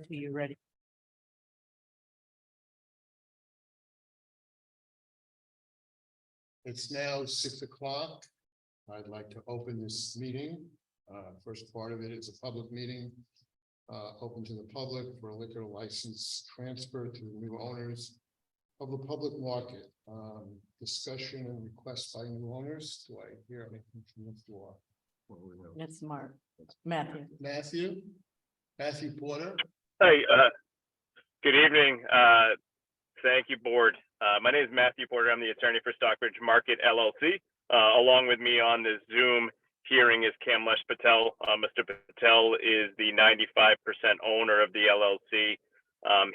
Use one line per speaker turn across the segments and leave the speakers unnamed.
till you're ready.
It's now 6 o'clock. I'd like to open this meeting. First part of it is a public meeting. Open to the public for a liquor license transfer to the new owners of the public market. Discussion and request by new owners. Do I hear anything from the floor?
That's Mark. Matthew.
Matthew Porter.
Hi, good evening. Thank you, board. My name is Matthew Porter. I'm the attorney for Stockbridge Market LLC. Along with me on this Zoom hearing is Kamlesh Patel. Mr. Patel is the 95% owner of the LLC.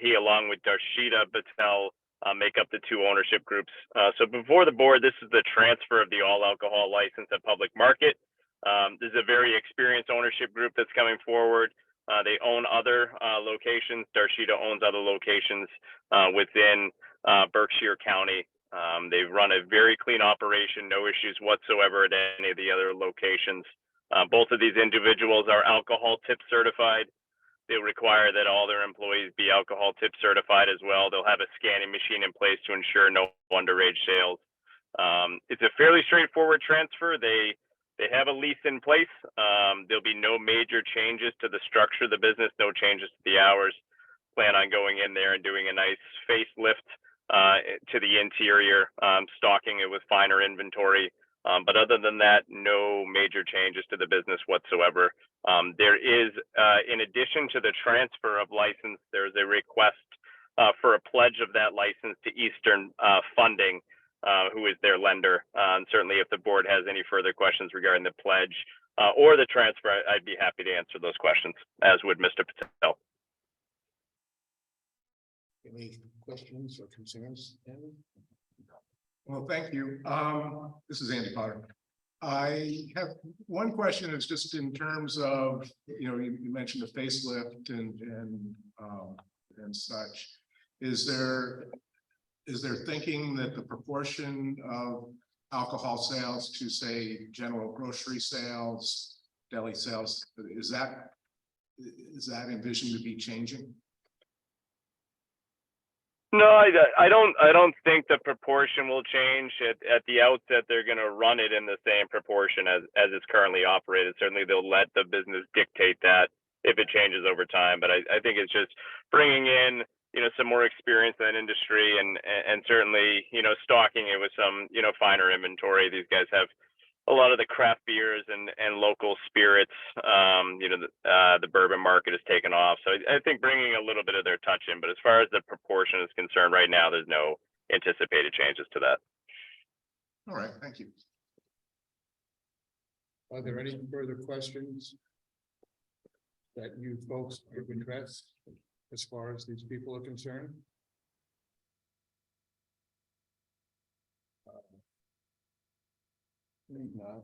He, along with Darshita Patel, make up the two ownership groups. So before the board, this is the transfer of the all alcohol license at Public Market. This is a very experienced ownership group that's coming forward. They own other locations. Darshita owns other locations within Berkshire County. They run a very clean operation, no issues whatsoever at any of the other locations. Both of these individuals are alcohol tip certified. They require that all their employees be alcohol tip certified as well. They'll have a scanning machine in place to ensure no underage sales. It's a fairly straightforward transfer. They have a lease in place. There'll be no major changes to the structure of the business, no changes to the hours. Plan on going in there and doing a nice facelift to the interior, stocking it with finer inventory. But other than that, no major changes to the business whatsoever. There is, in addition to the transfer of license, there's a request for a pledge of that license to Eastern Funding, who is their lender. And certainly if the board has any further questions regarding the pledge or the transfer, I'd be happy to answer those questions, as would Mr. Patel.
Any questions or concerns? Andy?
Well, thank you. This is Andy Potter. I have one question. Is just in terms of, you mentioned a facelift and such. Is there thinking that the proportion of alcohol sales to, say, general grocery sales, deli sales, is that envisioned to be changing?
No, I don't think the proportion will change. At the outset, they're going to run it in the same proportion as it's currently operated. Certainly, they'll let the business dictate that if it changes over time. But I think it's just bringing in, some more experience in that industry and certainly, stocking it with some, finer inventory. These guys have a lot of the craft beers and local spirits. The bourbon market has taken off. So I think bringing a little bit of their touch in, but as far as the proportion is concerned right now, there's no anticipated changes to that.
All right, thank you.
Are there any further questions that you folks have addressed as far as these people are concerned? Not,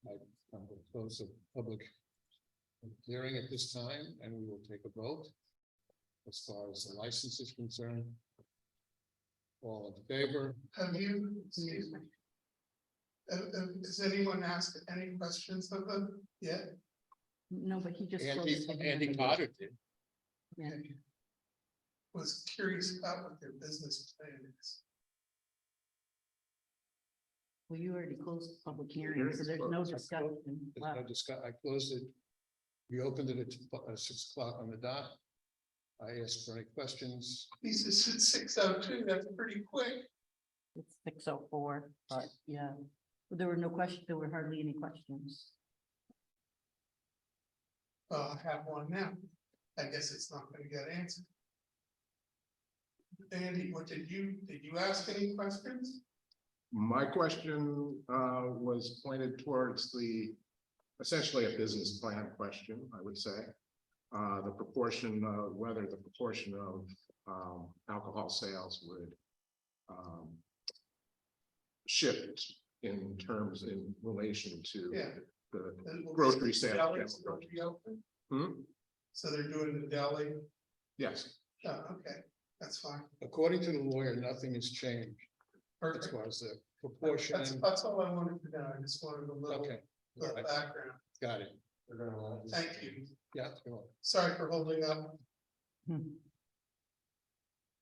I'm going to close the public hearing at this time, and we will take a vote as far as the license is concerned. All in favor?
Have you, excuse me, has anyone asked any questions of them yet?
No, but he just.
Andy Potter did.
Yeah.
Was curious about what their business plan is.
Well, you already closed the public hearing, so there's no discussion.
There's no discuss. I closed it. We opened it at 6 o'clock on the dot. I asked for any questions.
This is at 6:02. That's pretty quick.
It's 6:04, but yeah, there were no questions. There were hardly any questions.
I have one now. I guess it's not going to get answered. Andy, what did you ask any questions?
My question was pointed towards essentially a business plan question, I would say. The proportion of whether the proportion of alcohol sales would shift in relation to the grocery sales.
Delis will be open? So they're doing the deli?
Yes.
Oh, okay, that's fine.
According to the lawyer, nothing has changed as
Perfect.
far as the proportion.
That's all I wanted to know. I just wanted a little
Okay, all right.
background.
Got it.
Thank you.
Yeah, go on.
Sorry for holding up.
Hmm,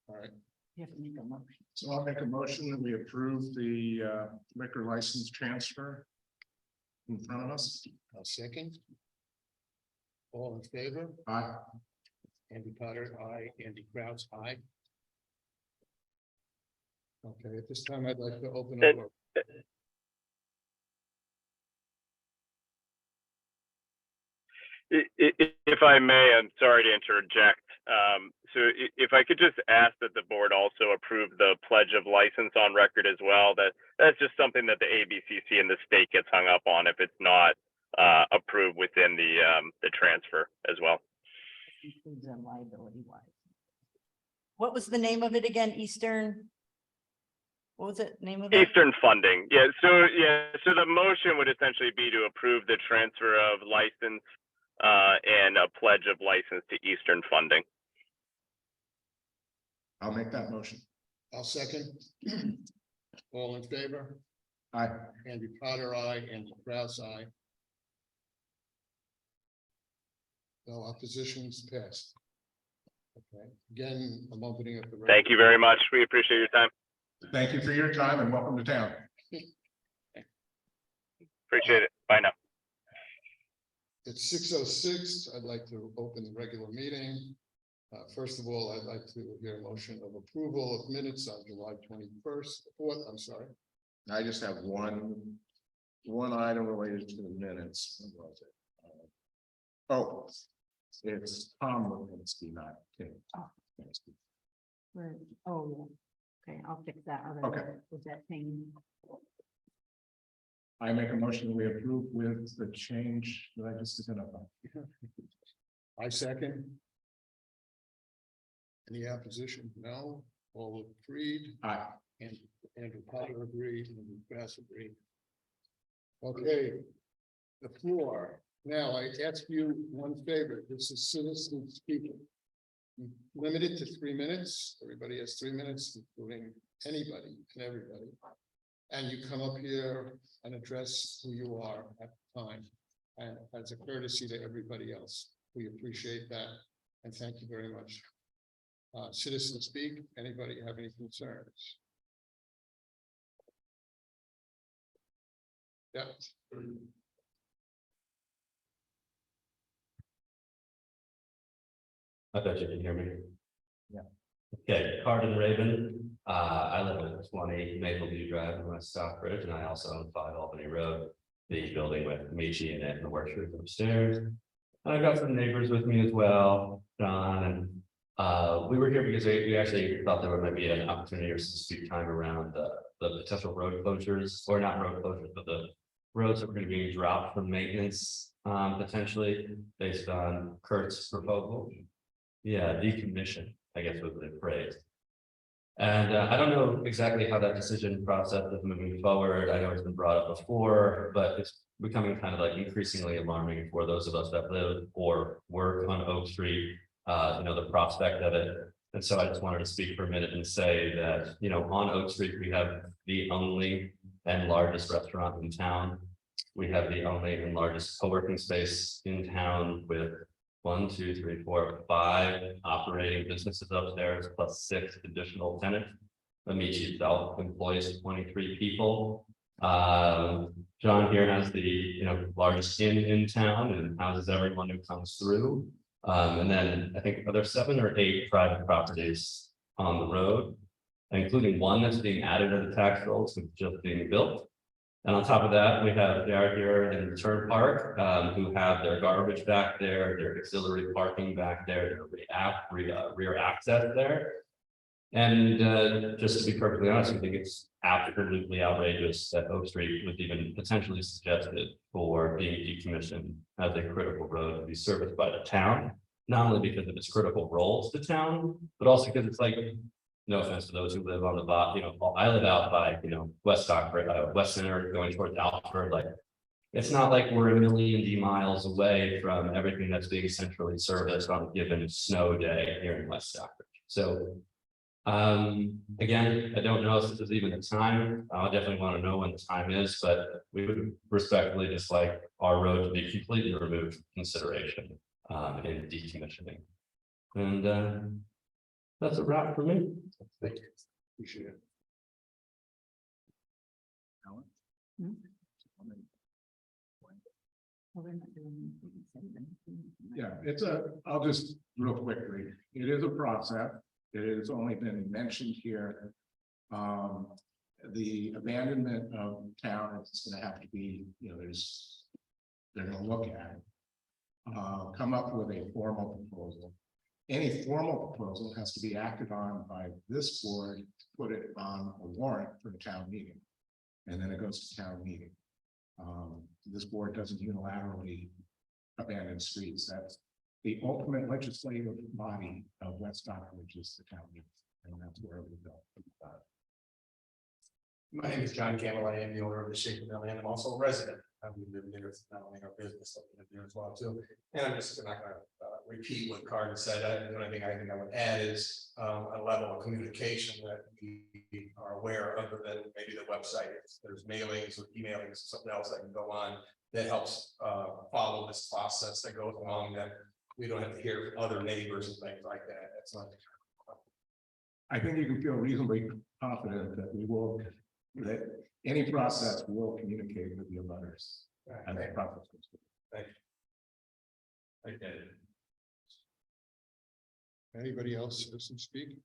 All right,
You have to make a motion.
So I'll make a motion that we approve the liquor license transfer in front of us.
I'll second. All in favor?
Aye.
Andy Potter, aye. Andy Kraus, aye. Okay, at this time, I'd like to open up.
If I may, I'm sorry to interject. So if I could just ask that the board also approve the pledge of license on record as well, that's just something that the ABCC and the state gets hung up on if it's not approved within the transfer as well.
Includes a liability wise. What was the name of it again? Eastern? What was it, name of it?
Eastern funding. So the motion would essentially be to approve the transfer of license and a pledge of license to Eastern funding.
I'll make that motion.
I'll second. All in favor?
Aye.
Andy Potter, aye. Andy Kraus, aye. No oppositions passed. Okay, again, I'm opening up the.
Thank you very much. We appreciate your time.
Thank you for your time and welcome to town.
Appreciate it. Bye now.
It's 6:06. I'd like to open the regular meeting. First of all, I'd like to hear a motion of approval of minutes on July 4th, I'm sorry.
I just have one item related to the minutes. What was it? Oh, it's Tom Lewinsky, not Tim.
Oh. Where- Oh, yeah. Okay, I'll fix that. other
Okay.
With that thing.
I make a motion that we approve with the change that I just identified.
I second. Any opposition? No. All agreed.
Aye.
And Andrew Potter agreed, and Andrew Kraus agreed. Okay. The floor. Now, I ask you one favor. This is citizen speaking. Limited to 3 minutes. Everybody has 3 minutes, including anybody and everybody. And you come up here and address who you are at the time. And as a courtesy to everybody else, we appreciate that. And thank you very much. Citizen speak. Anybody have any concerns? Yeah.
I bet you can hear me.
Yeah.
Okay, Carden Raven. I live at 20 Mapleview Drive in West Stockbridge, and I also own 5 Albany Road, the building with Michi in it and the workshop upstairs. And I've got some neighbors with me as well, John, and we were here because we actually thought there might be an opportunity or some speak time around the potential road closures, or not road closures, but the roads that were going to be dropped from maintenance, potentially based on Kurt's proposal. Yeah, decommission, I guess was the phrase. And I don't know exactly how that decision process is moving forward. I know it's been brought up before, but it's becoming kind of like increasingly alarming for those of us that live or work on Oak Street, the prospect of it. And so I just wanted to speak for a minute and say that, on Oak Street, we have the only and largest restaurant in town. We have the only and largest co-working space in town with 1, 2, 3, 4, 5 operating businesses upstairs, plus 6 additional tenants. Amici itself employs 23 people. John here has the largest inn in town and houses everyone who comes through. And then I think there's 7 or 8 private properties on the road, including one that's being added to the tax rolls, which is just being built. And on top of that, we have Jared here in Return Park, who have their garbage back there, their auxiliary parking back there, their rear access there. And just to be perfectly honest, I think it's absolutely outrageous that Oak Street was even potentially suggested for being decommissioned as a critical road to be serviced by the town. Not only because of its critical role to the town, but also because it's like, no offense to those who live on the bottom, I live out by, West Stockbridge, West Center going towards Alfred. Like, it's not like we're a million miles away from everything that's being centrally serviced on a given snow day here in West Stockbridge. So Again, I don't know if this is even the time. I'll definitely want to know when the time is, but we would respectfully just like our road to be completely removed from consideration in decommissioning. And that's a wrap for me.
Thank you. Appreciate it.
Well, we're not doing anything.
Yeah, I'll just real quickly, it is a process. It has only been mentioned here. The abandonment of town is gonna have to be, they're gonna look at it. Come up with a formal proposal. Any formal proposal has to be acted on by this board to put it on a warrant for the town meeting. And then it goes to town meeting. This board doesn't unilaterally abandon streets. That's the ultimate legislative body of West Stockbridge is the town meeting, and that's where we go.
My name is John Campbell. I am the owner of the Shaker Mill and I'm also a resident. We live there. It's not only our business, but we live there as well too. And I'm just not gonna repeat what Carter said. The only thing I think I would add is a level of communication that we are aware of, other than maybe the website. There's mailings or emailings, something else that can go on that helps follow this process that goes along, that we don't have to hear from other neighbors and things like that. That's not.
I think you can feel reasonably confident that that any process will communicate with the abutters. And the process goes through.
Okay.
Anybody else listen speak?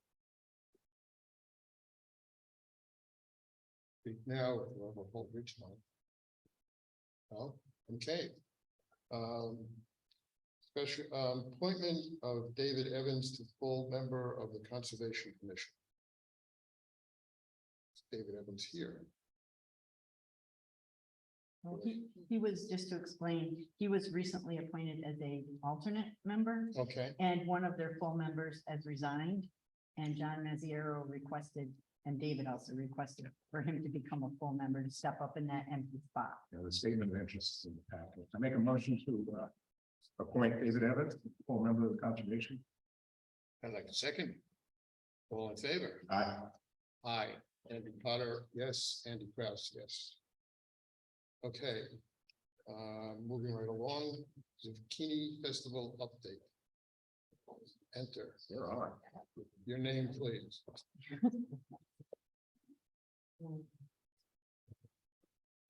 Speak now, if you have a whole rich one. Oh, okay. Special appointment of David Evans to full member of the Conservation Commission. David Evans here.
Well, he was, just to explain, he was recently appointed as a alternate member,
Okay,
and one of their full members has resigned. And John Mazziero requested, and David also requested for him to become a full member to step up in that empty spot.
The statement of interest is in the packet. I make a motion to appoint David Evans, full member of the Conservation.
I'd like a second. All in favor?
Aye.
Aye. Andy Potter, yes. Andy Kraus, yes. Okay. Moving right along, Zucchini Festival update. Enter.
You're on.
Your name, please.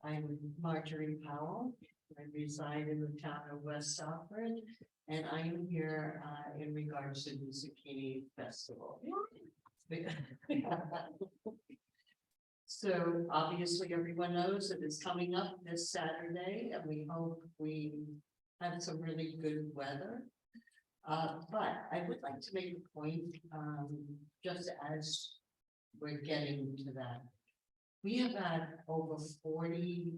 I'm Marjorie Powell. I reside in the town of West Stockbridge, and I am here in regards to the Zucchini Festival. So obviously everyone knows that it's coming up this Saturday, and we hope we have some really good weather. But I would like to make a point, just as we're getting to that. We have had over 40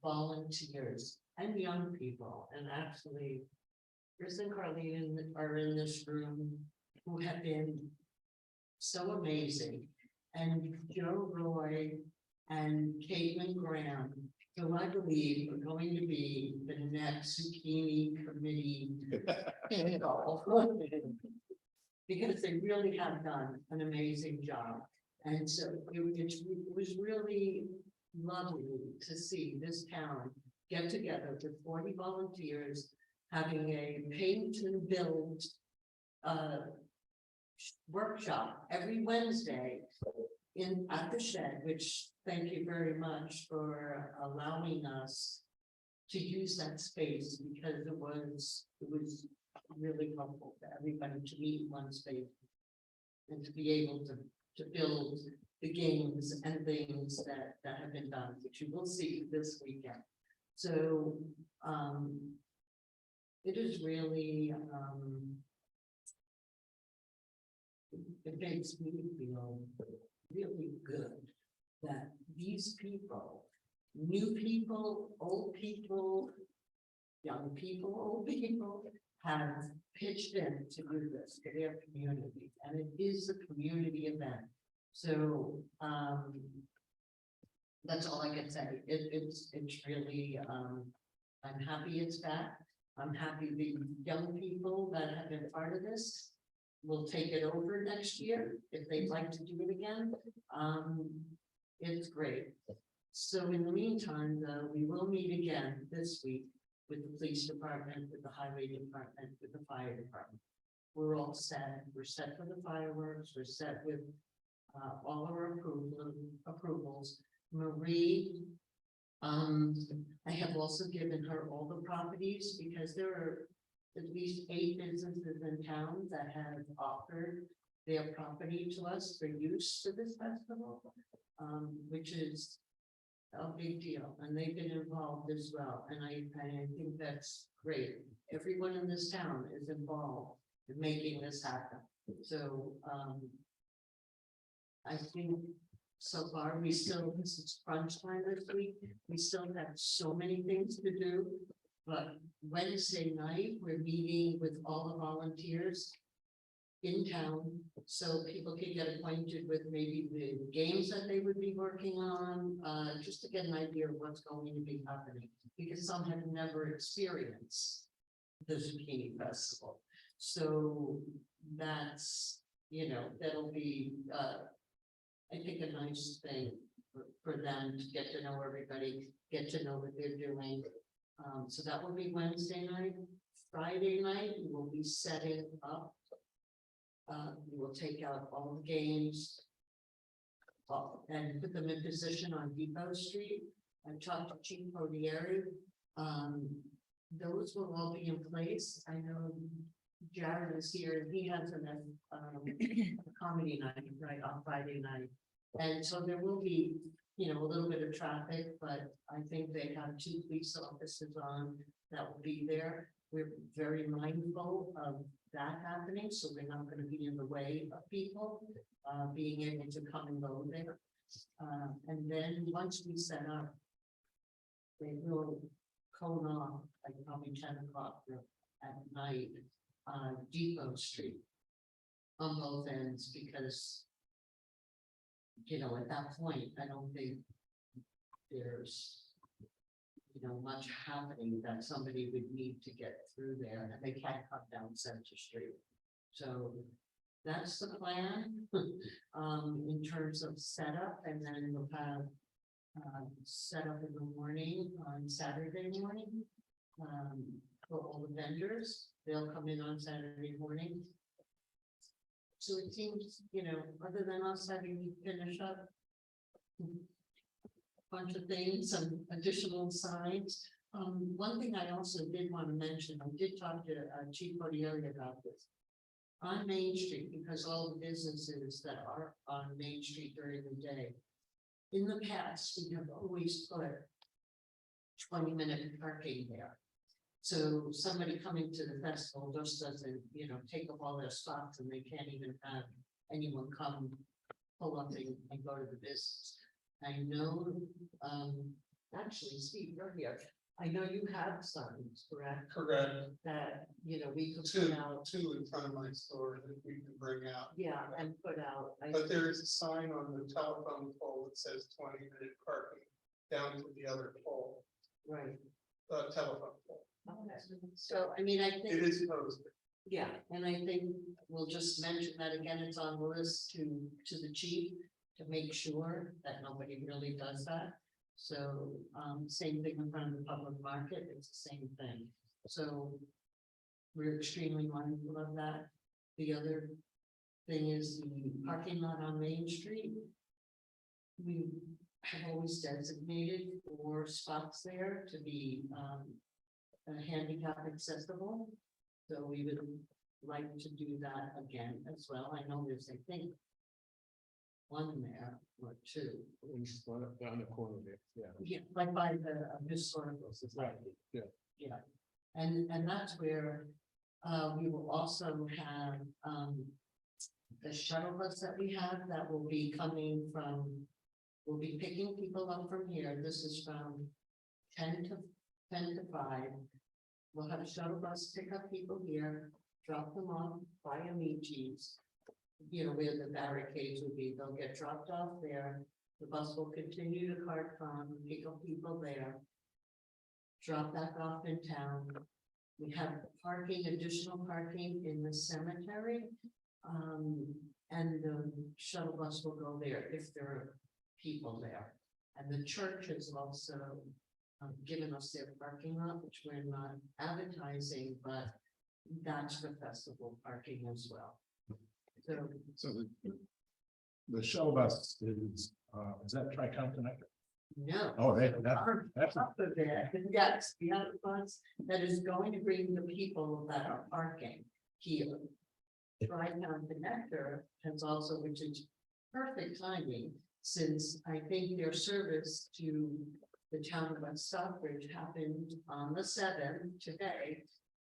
volunteers and young people, and actually Chris and Carlene are in this room, who have been so amazing. And Joe Roy and Caitlin Graham, who I believe are going to be the next zucchini committee. Because they really have done an amazing job. And so it was really lovely to see this town get together with 40 volunteers, having a paint and build workshop every Wednesday at the shed, which thank you very much for allowing us to use that space, because it was really helpful for everybody to meet in one space and to be able to build the games and things that have been done, which you will see this weekend. So it is really it makes me feel really good that these people, new people, old people, young people, old people, have pitched in to do this for their community, and it is a community event. So that's all I can say. It's really I'm happy it's back. I'm happy the young people that have been part of this will take it over next year if they'd like to do it again. It's great. So in the meantime, though, we will meet again this week with the police department, with the highway department, with the fire department. We're all set. We're set for the fireworks. We're set with all our approvals. Marie, I have also given her all the properties because there are at least 8 businesses in town that have offered their property to us for use for this festival, which is a big deal, and they've been involved as well, and I think that's great. Everyone in this town is involved in making this happen, so, I think so far, this is crunch time this week, we still have so many things to do. But Wednesday night, we're meeting with all the volunteers in town, so people can get acquainted with maybe the games that they would be working on, just to get an idea of what's going to be happening, because some have never experienced the Zucchini Festival. So that's, that'll be, I think, a nice thing for them to get to know everybody, get to know what they're doing. So that will be Wednesday night. Friday night, we will be setting up. We will take out all the games and put them in position on Depot Street. I talked to Chief Podieri. Those will all be in place. I know Jared is here. He has a comedy night right on Friday night. And so there will be, a little bit of traffic, but I think they have 2 police officers on that will be there. We're very mindful of that happening, so we're not going to be in the way of people being able to come and go there. And then once we set up, they will cone off like probably 10 o'clock at night, Depot Street on both ends, because at that point, I don't think there's much happening that somebody would need to get through there, and they can't cut down Center Street. So that's the plan in terms of setup, and then we'll have setup in the morning on Saturday morning for all the vendors. They'll come in on Saturday morning. So it seems, other than us having to finish up a bunch of things, some additional signs. One thing I also did want to mention, I did talk to Chief Podieri about this. On Main Street, because all the businesses that are on Main Street during the day, in the past, we have always put 20-minute parking there. So somebody coming to the festival just doesn't, take up all their spots, and they can't even have anyone come pull up and go to the business. I know, actually, Steve, you're here. I know you have signs, correct?
Correct.
That, we could put out.
2 in front of my store that we can bring out.
Yeah, and put out.
But there is a sign on the telephone pole that says 20-minute parking down to the other pole,
Right.
telephone pole.
Okay. So, I mean, I think.
It is posted.
Yeah, and I think we'll just mention that again, it's on the list to the chief to make sure that nobody really does that. So, same thing in front of the public market, it's the same thing. So we're extremely mindful of that. The other thing is the parking lot on Main Street. We have always designated 4 spots there to be handicap accessible. So we would like to do that again as well. I know there's, I think, 1 there or 2.
Down the corner there, yeah.
Yeah, like by the historical society.
Yeah.
Yeah, and that's where we will also have the shuttle bus that we have that will be coming from, we'll be picking people up from here. This is from 10 to 5. We'll have a shuttle bus pick up people here, drop them off by Amici's. Where the barricades will be, they'll get dropped off there. The bus will continue to Cart Farm, pick up people there. Drop back off in town. We have parking, additional parking in the cemetery. And the shuttle bus will go there if there are people there. And the church has also given us their parking lot, which we're not advertising, but that's for festival parking as well. So,
So the shuttle bus is that Tri-County Connector?
no.
Oh, that's,
That's up there. Yes, the other bus that is going to bring the people that are parking here. Tri-Town Connector has also, which is perfect timing, since I think their service to the town of West Stockbridge happened on the 7th today.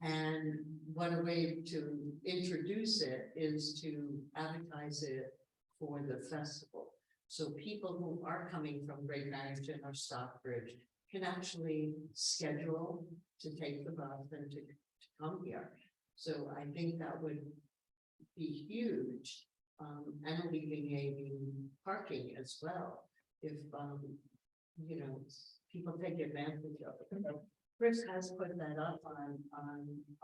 And what a way to introduce it is to advertise it for the festival. So people who are coming from Great Barrington or Stockbridge can actually schedule to take the bus and to come here. So I think that would be huge, and alleviating parking as well. If, you know, people take advantage of it. Chris has put that up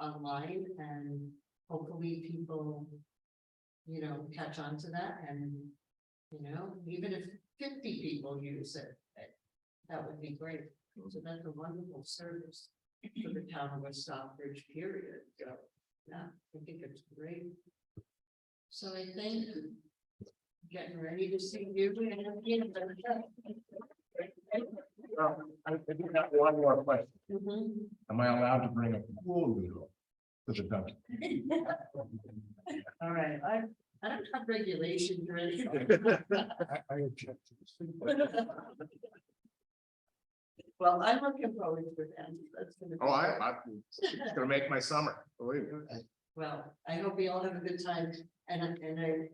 online, and hopefully people, you know, catch on to that, and, you know, even if 50 people use it, that would be great. So that's a wonderful service for the town of West Stockbridge, period. So, yeah, I think it's great. So I think getting ready to see you.
I do have one more question.
Mhm.
Am I allowed to bring a pool noodle to the Dunkin'?
All right, I don't have regulations or anything.
I object to this.
Well, I'm looking forward to that. That's gonna be.
Oh, it's gonna make my summer, believe me.
Well, I hope we all have a good time, and I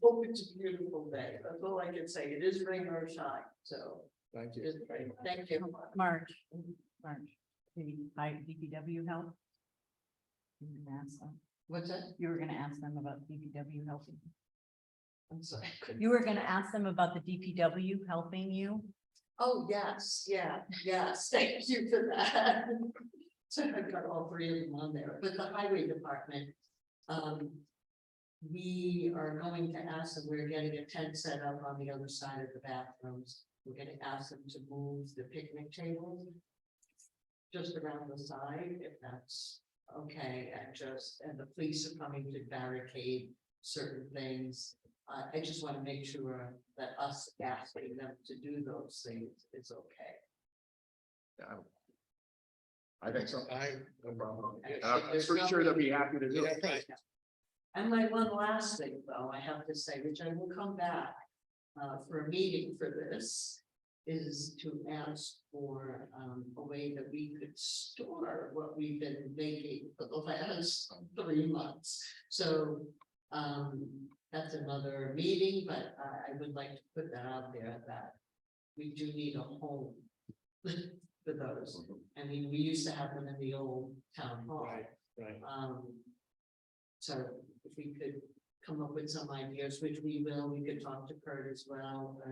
hope it's a beautiful day. That's all I can say. It is rain or shine, so
Thank you.
it's great. Thank you.
March, the DPW help. You were gonna ask them-
What's that?
you were gonna ask them about DPW helping.
I'm sorry. I couldn't-
You were gonna ask them about the DPW helping you.
Oh, yes, yes, thank you for that. So I've got all three of them on there, but the highway department. We are going to ask them, we're getting a tent set up on the other side of the bathrooms. We're gonna ask them to move the picnic table. Just around the side, if that's okay, and the police are coming to barricade certain things. I just want to make sure that us asking them to do those things is okay.
Yeah, I think so.
No problem.
I'm pretty sure they'll be happy to do it.
Right.
And my one last thing, though, I have to say, which I will come back for a meeting for this, is to ask for a way that we could store what we've been making for the last 3 months. So that's another meeting, but I would like to put that out there that we do need a home for those. I mean, we used to have them in the old town hall.
Right.
So if we could come up with some ideas, which we will, we could talk to Kurt as well,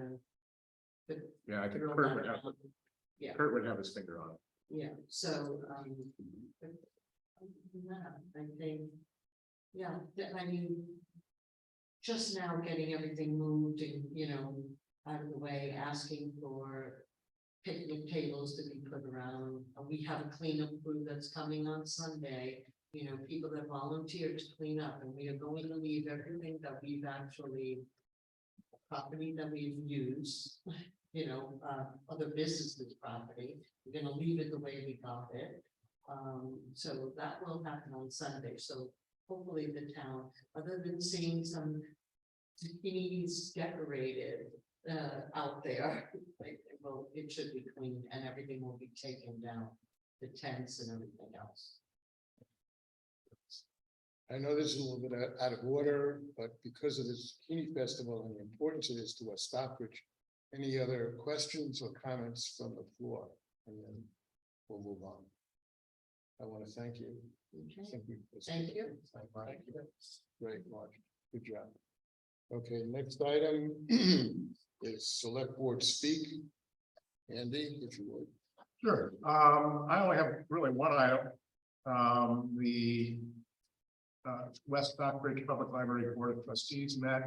but
Yeah, I think
throw
Kurt
that
would have,
out. Yeah,
Kurt would have his finger on it.
yeah, so, but other than that, I think, yeah, I mean, just now getting everything moved and, you know, out of the way, asking for picnic tables to be put around. We have a cleanup crew that's coming on Sunday, you know, people that volunteered to clean up, and we are going to leave everything that we've actually, property that we've used, you know, other businesses' property, we're gonna leave it the way we got it. So that will happen on Sunday, so hopefully the town, other than seeing some zucchinis decorated out there, like, well, it should be clean and everything will be taken down, the tents and everything else.
I know this is a little bit out of order, but because of the Zucchini Festival and the importance it is to West Stockbridge, any other questions or comments from the floor? And then we'll move on. I want to thank you. I
Okay,
think
thank you.
Thank you. Great, Mark. Good job. Okay, next item is select board speak. Andy, if you would.
Sure, I only have really one item. The West Stockbridge Public Library Board of Trustees met,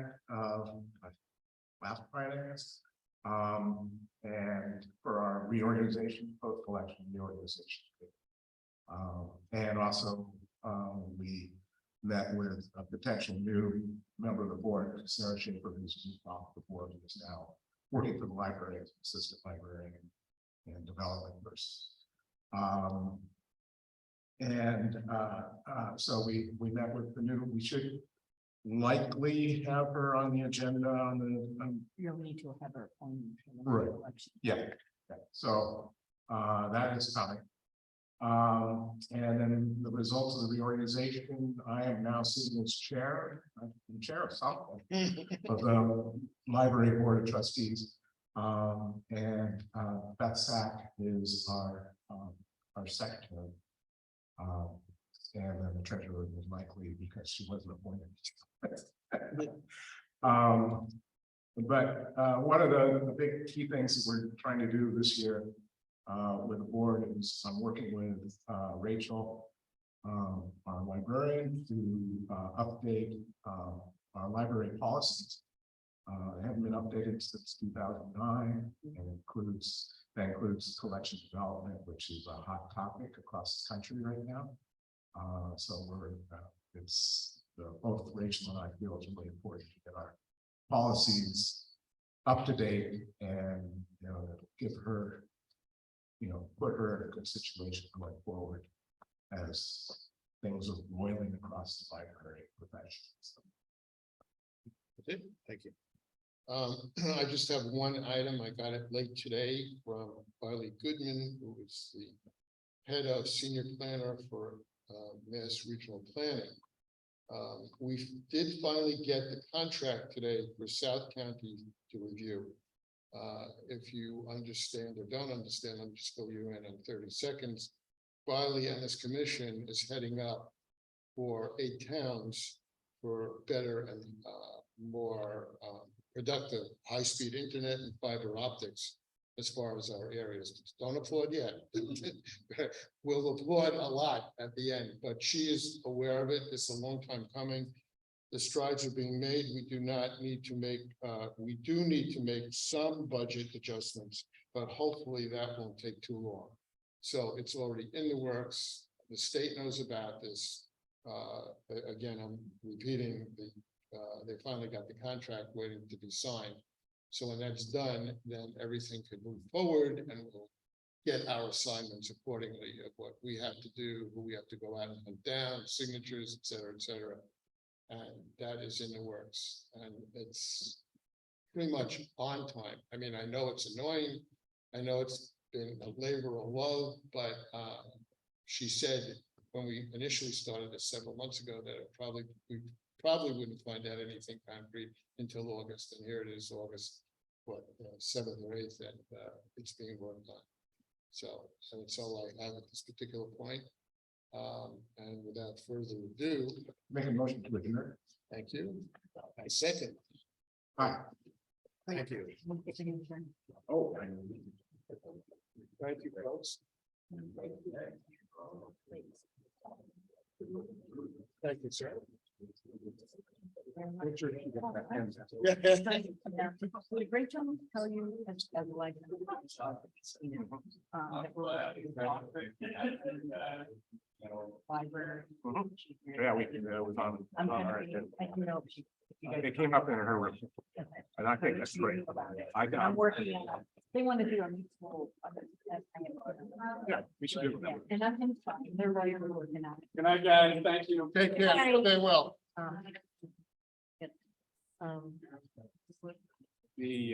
last Friday, I guess. And for our reorganization, post-election reorganization. And also, we met with a potential new member of the board, Sarah Schaefer, who's off the board, who is now working for the library as assistant librarian and development person. So we met with the new, we should likely have her on the agenda on the,
You'll need to have her appointed for the
Right.
election.
yeah. So that is coming. And then the results of the reorganization, I am now sitting as chair, I'm chair of something, of the library board of trustees. And Beth Sack is our secretary. And then the treasurer was likely because she wasn't appointed. But one of the big key things that we're trying to do this year with the board is I'm working with Rachel, our librarian, to update our library policies. They haven't been updated since 2009, and that includes collection development, which is a hot topic across the country right now. So both Rachel and I feel it's really important to get our policies up to date and, give her, put her in a good situation going forward as things are boiling across the library profession.
Okay, thank you. I just have one item. I got it late today from Barley Goodman, who is the head of senior planner for Mass Regional Planning. We did finally get the contract today for South County to review. If you understand or don't understand, let me just fill you in 30 seconds. Barley and this commission is heading up for 8 towns for better and more productive high-speed internet and fiber optics as far as our areas. Don't applaud yet. We'll applaud a lot at the end, but she is aware of it. It's a long time coming. The strides are being made. We do need to make some budget adjustments, but hopefully that won't take too long. So it's already in the works. The state knows about this. Again, I'm repeating they finally got the contract waiting to be signed. So when that's done, then everything could move forward and we'll get our assignments accordingly of what we have to do, who we have to go out and hunt down, signatures, et cetera, et cetera. And that is in the works and it's pretty much on time. I mean, I know it's annoying. I know it's been a labor of love, but she said when we initially started this several months ago that we probably wouldn't find out anything concrete until August, and here it is August, 7th or 8th, and it's being worked on. So that's all I have at this particular point. And without further ado,
Make a motion to adjourn.
thank you. I second.
Hi.
Thank you.
Oh.
Thank you, folks. Thank you, sir.
Would Rachel tell you as like. Library.
Yeah, we can, it was on.
I'm
on
gonna
our
be,
agenda.
I can know if you guys.
It came up in her room, and I think that's great.
I'm working on it. They want to do a mutual.
Yeah, we should do
Yeah,
that.
and I'm in fine. They're really working on it.
Good night, guys. Thank you. Take care.
Bye.
Stay well.
Um,
The